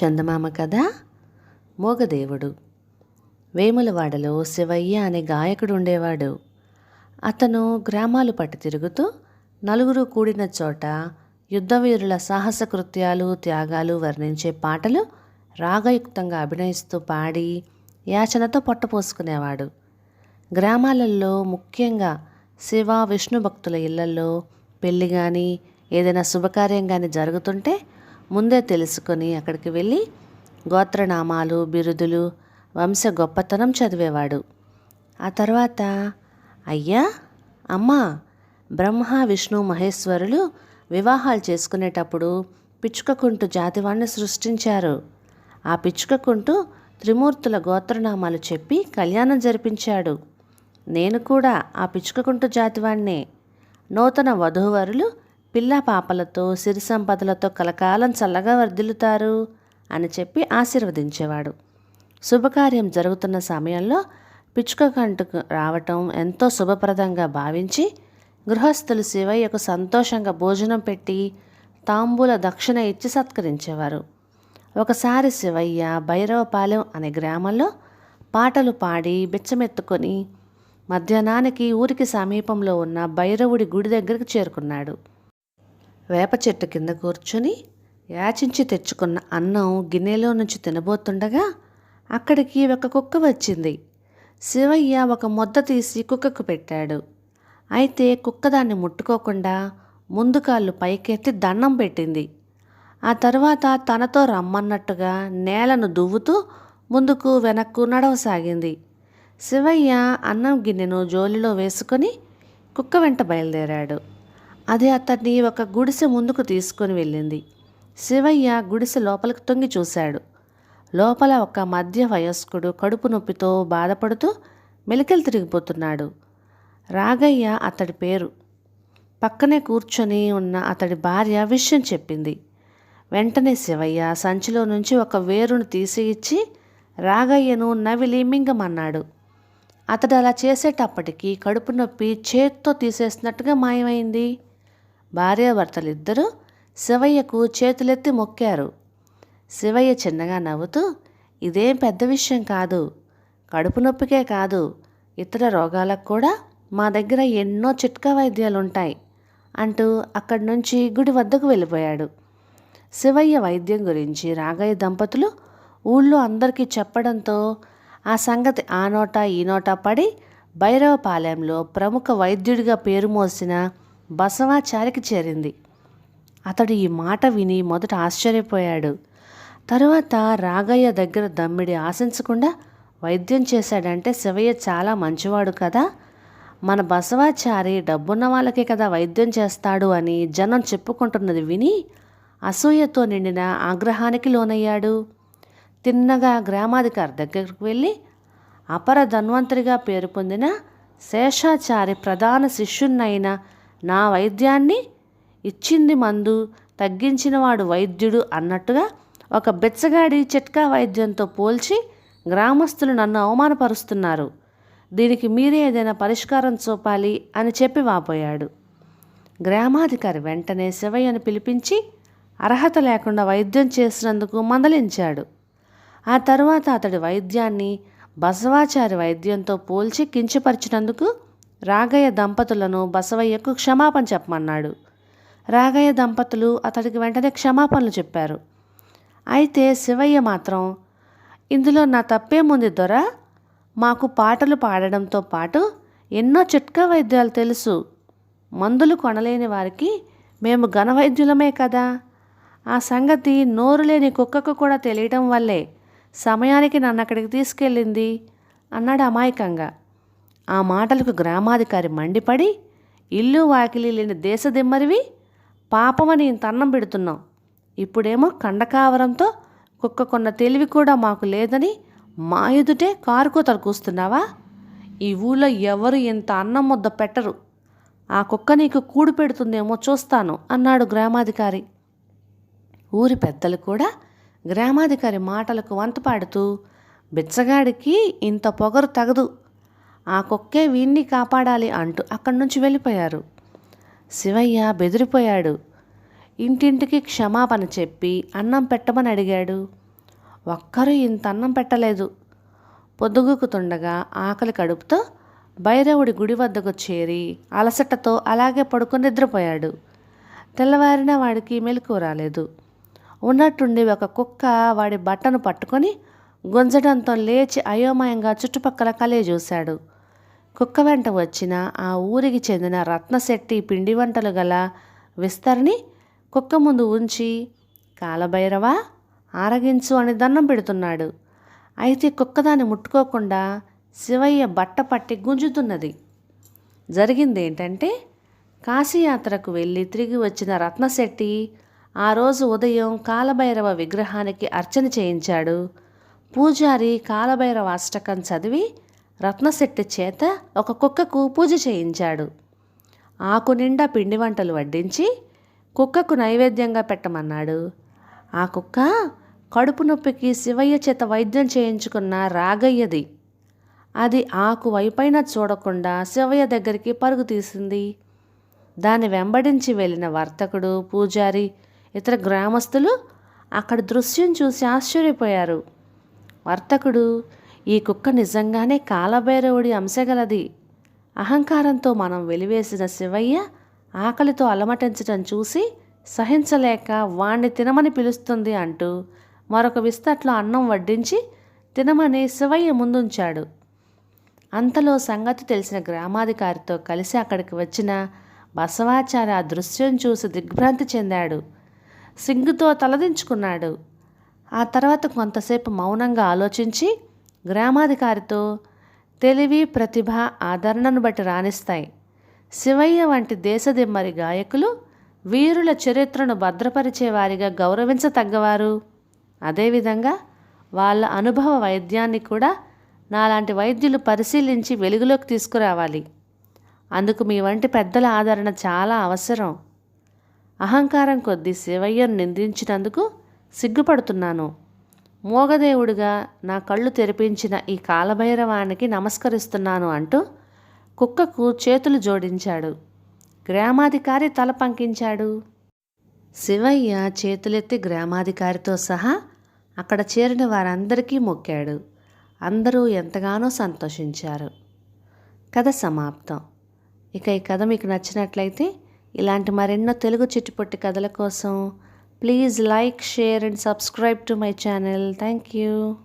చందమామ కథ మోగదేవుడు. వేములవాడలో శివయ్య అనే గాయకుడు ఉండేవాడు. అతను గ్రామాలు పట్టి తిరుగుతూ నలుగురు కూడిన చోట యుద్ధవీరుల సాహస కృత్యాలు త్యాగాలు వర్ణించే పాటలు రాగయుక్తంగా అభినయిస్తూ పాడి యాచనతో పొట్టపోసుకునేవాడు. గ్రామాలలో ముఖ్యంగా శివ విష్ణు భక్తుల ఇళ్లలో పెళ్ళి కానీ ఏదైనా శుభకార్యం కానీ జరుగుతుంటే ముందే తెలుసుకొని అక్కడికి వెళ్ళి గోత్రనామాలు బిరుదులు వంశ గొప్పతనం చదివేవాడు. ఆ తర్వాత అయ్యా అమ్మా, బ్రహ్మ విష్ణు మహేశ్వరులు వివాహాలు చేసుకునేటప్పుడు పిచ్చుకకుంటు జాతివాణ్ణి సృష్టించారు. ఆ పిచ్చుకకుంటు త్రిమూర్తుల గోత్రనామాలు చెప్పి కళ్యాణం జరిపించాడు. నేను కూడా ఆ పిచ్చుకకుంటు జాతివాణ్ణే. నూతన వధూవరులు పిల్ల పాపలతో సిరి సంపదలతో కలకాలం చల్లగా వర్ధిల్లుతారు అని చెప్పి ఆశీర్వదించేవాడు. శుభకార్యం జరుగుతున్న సమయంలో పిచ్చుక కంటుకు రావటం ఎంతో శుభప్రదంగా భావించి గృహస్థులు శివయ్యకు సంతోషంగా భోజనం పెట్టి తాంబూల దక్షిణ ఇచ్చి సత్కరించేవారు. ఒకసారి శివయ్య భైరవపాలెం అనే గ్రామంలో పాటలు పాడి బిచ్చమెత్తుకొని మధ్యాహ్నానికి ఊరికి సమీపంలో ఉన్న భైరవుడి గుడి దగ్గరికి చేరుకున్నాడు. వేప చెట్టు కింద కూర్చుని యాచించి తెచ్చుకున్న అన్నం గిన్నెలో నుంచి తినబోతుండగా అక్కడికి ఒక కుక్క వచ్చింది. శివయ్య ఒక ముద్ద తీసి కుక్కకు పెట్టాడు. అయితే కుక్క దాన్ని ముట్టుకోకుండా ముందు కాళ్ళు పైకెత్తి దండం పెట్టింది. ఆ తర్వాత తనతో రమ్మన్నట్టుగా నేలను దువ్వుతూ ముందుకు వెనక్కు నడవసాగింది. శివయ్య అన్నం గిన్నెను జోలిలో వేసుకొని కుక్క వెంట బయలుదేరాడు. అది అతన్ని ఒక గుడిసె ముందుకు తీసుకొని వెళ్ళింది. శివయ్య గుడిసె లోపలికి తొంగి చూశాడు. లోపల ఒక మధ్య వయస్కుడు కడుపు నొప్పితో బాధపడుతూ మెలికలు తిరిగిపోతున్నాడు. రాగయ్య అతడి పేరు. పక్కనే కూర్చొని ఉన్న అతడి భార్య విషయం చెప్పింది. వెంటనే శివయ్య సంచిలో నుంచి ఒక వేరును తీసి ఇచ్చి రాగయ్యను నవిలి మింగమన్నాడు. అతడు అలా చేసేటప్పటికి కడుపు నొప్పి చేత్తో తీసేసినట్టుగా మాయమైంది. భార్యాభర్తలిద్దరూ శివయ్యకు చేతులెత్తి మొక్కారు. శివయ్య చిన్నగా నవ్వుతూ, ఇదేం పెద్ద విషయం కాదు, కడుపు నొప్పికే కాదు ఇతర రోగాలకు కూడా మా దగ్గర ఎన్నో చిట్కా వైద్యాలుంటాయి అంటూ అక్కడి నుంచి గుడి వద్దకు వెళ్ళిపోయాడు. శివయ్య వైద్యం గురించి రాగయ్య దంపతులు ఊళ్ళో అందరికీ చెప్పడంతో ఆ సంగతి ఆ నోట ఈ నోట పడి భైరవపాలెంలో ప్రముఖ వైద్యుడిగా పేరు మోసిన బసవాచారికి చేరింది. అతడు ఈ మాట విని మొదట ఆశ్చర్యపోయాడు. తరువాత రాగయ్య దగ్గర దమ్మిడి ఆశించకుండా వైద్యం చేశాడంటే శివయ్య చాలా మంచివాడు కదా, మన బసవాచారి డబ్బున్న వాళ్ళకే కదా వైద్యం చేస్తాడు అని జనం చెప్పుకుంటున్నది విని అసూయతో నిండిన ఆగ్రహానికి లోనయ్యాడు. తిన్నగా గ్రామాధికారి దగ్గరకు వెళ్ళి అపర ధన్వంతరిగా పేరు పొందిన శేషాచారి ప్రధాన శిష్యున్నైన నా వైద్యాన్ని ఇచ్చింది మందు, తగ్గించినవాడు వైద్యుడు అన్నట్టుగా ఒక బెచ్చగాడి చిట్కా వైద్యంతో పోల్చి గ్రామస్తులు నన్ను అవమానపరుస్తున్నారు. దీనికి మీరే ఏదైనా పరిష్కారం చూపాలి అని చెప్పి వాపోయాడు. గ్రామాధికారి వెంటనే శివయ్యను పిలిపించి అర్హత లేకుండా వైద్యం చేసినందుకు మందలించాడు. ఆ తర్వాత అతడి వైద్యాన్ని బసవాచారి వైద్యంతో పోల్చి కించపరిచినందుకు రాగయ్య దంపతులను బసవయ్యకు క్షమాపణ చెప్పమన్నాడు. రాగయ్య దంపతులు అతడికి వెంటనే క్షమాపణలు చెప్పారు. అయితే శివయ్య మాత్రం, ఇందులో నా తప్పేముంది దొరా, మాకు పాటలు పాడడంతో పాటు ఎన్నో చిట్కా వైద్యాలు తెలుసు. మందులు కొనలేని వారికి మేము ఘనవైద్యులమే కదా. ఆ సంగతి నోరు లేని కుక్కకు కూడా తెలియటం వల్లే సమయానికి నన్ను అక్కడికి తీసుకెళ్ళింది అన్నాడు అమాయకంగా. ఆ మాటలకు గ్రామాధికారి మండిపడి, ఇల్లు వాకిలి లేని దేశదిమ్మరివి, పాపమని ఇంత అన్నం పెడుతున్నాం, ఇప్పుడేమో కండకావరంతో కుక్కకున్న తెలివి కూడా మాకు లేదని మా ఎదుటే కారుకోతలు కూస్తున్నావా? ఈ ఊళ్ళో ఎవరు ఇంత అన్నం ముద్ద పెట్టరు, ఆ కుక్క నీకు కూడు పెడుతుందేమో చూస్తాను అన్నాడు గ్రామాధికారి. ఊరి పెద్దలు కూడా గ్రామాధికారి మాటలకు వంతపాడుతూ, బిచ్చగాడికి ఇంత పొగరు తగదు, ఆ కుక్కే వీణ్ణి కాపాడాలి అంటూ అక్కడి నుంచి వెళ్ళిపోయారు. శివయ్య బెదిరిపోయాడు. ఇంటింటికి క్షమాపణ చెప్పి అన్నం పెట్టమని అడిగాడు. ఒక్కరూ ఇంత అన్నం పెట్టలేదు. పొద్దుగుకుతుండగా ఆకలి కడుపుతో భైరవుడి గుడి వద్దకు చేరి అలసటతో అలాగే పడుకొని నిద్రపోయాడు. తెల్లవారినా వాడికి మెలకువ రాలేదు. ఉన్నట్టుండి ఒక కుక్క వాడి బట్టను పట్టుకొని గుంజడంతో లేచి అయోమయంగా చుట్టుపక్కల చూశాడు. కుక్క వెంట వచ్చిన ఆ ఊరికి చెందిన రత్నశెట్టి పిండి వంటలు గల విస్తరిని కుక్క ముందు ఉంచి, కాలభైరవా ఆరగించు అని దండం పెడుతున్నాడు. అయితే కుక్క దాన్ని ముట్టుకోకుండా శివయ్య బట్ట పట్టి గుంజుతున్నది. జరిగిందేంటంటే, కాశీయాత్రకు వెళ్ళి తిరిగి వచ్చిన రత్నశెట్టి ఆ రోజు ఉదయం కాలభైరవ విగ్రహానికి అర్చన చేయించాడు. పూజారి కాలభైరవ అష్టకం చదివి రత్నశెట్టి చేత ఒక కుక్కకు పూజ చేయించాడు. ఆకు నిండా పిండి వంటలు వడ్డించి కుక్కకు నైవేద్యంగా పెట్టమన్నాడు. ఆ కుక్క కడుపు నొప్పికి శివయ్య చేత వైద్యం చేయించుకున్న రాగయ్యది. అది ఆకు వైపైన చూడకుండా శివయ్య దగ్గరికి పరుగు తీసింది. దాన్ని వెంబడించి వెళ్ళిన వర్తకుడు, పూజారి, ఇతర గ్రామస్తులు అక్కడి దృశ్యం చూసి ఆశ్చర్యపోయారు. వర్తకుడు, ఈ కుక్క నిజంగానే కాలభైరవుడి అంశగలది. అహంకారంతో మనం వెలివేసిన శివయ్య ఆకలితో అలమటించటం చూసి సహించలేక వాణ్ణి తినమని పిలుస్తుంది అంటూ మరొక విస్తట్లో అన్నం వడ్డించి తినమని శివయ్య ముందుంచాడు. అంతలో సంగతి తెలిసిన గ్రామాధికారితో కలిసి అక్కడికి వచ్చిన బసవాచార్య ఆ దృశ్యం చూసి దిగ్భ్రాంతి చెందాడు. సిగ్గుతో తలదించుకున్నాడు. ఆ తర్వాత కొంతసేపు మౌనంగా ఆలోచించి గ్రామాధికారితో, తెలివి, ప్రతిభ ఆదరణను బట్టి రాణిస్తాయి. శివయ్య వంటి దేశదిమ్మరి గాయకులు వీరుల చరిత్రను భద్రపరిచేవారిగా గౌరవించతగ్గవారు. అదేవిధంగా వాళ్ళ అనుభవ వైద్యాన్ని కూడా నాలాంటి వైద్యులు పరిశీలించి వెలుగులోకి తీసుకురావాలి. అందుకు మీ వంటి పెద్దల ఆదరణ చాలా అవసరం. అహంకారం కొద్దీ శివయ్యను నిందించినందుకు సిగ్గుపడుతున్నాను. మోగదేవుడిగా నా కళ్ళు తెరిపించిన ఈ కాలభైరవానికి నమస్కరిస్తున్నాను అంటూ కుక్కకు చేతులు జోడించాడు. గ్రామాధికారి తల పంకించాడు. శివయ్య చేతులెత్తి గ్రామాధికారితో సహా అక్కడ చేరిన వారందరికీ మొక్కాడు. అందరూ ఎంతగానో సంతోషించారు. కథ సమాప్తం. ఇక ఈ కథ మీకు నచ్చినట్లయితే ఇలాంటి మరెన్నో తెలుగు చిట్టుపొట్టి కథల కోసం please like, share and subscribe to my channel. Thank you.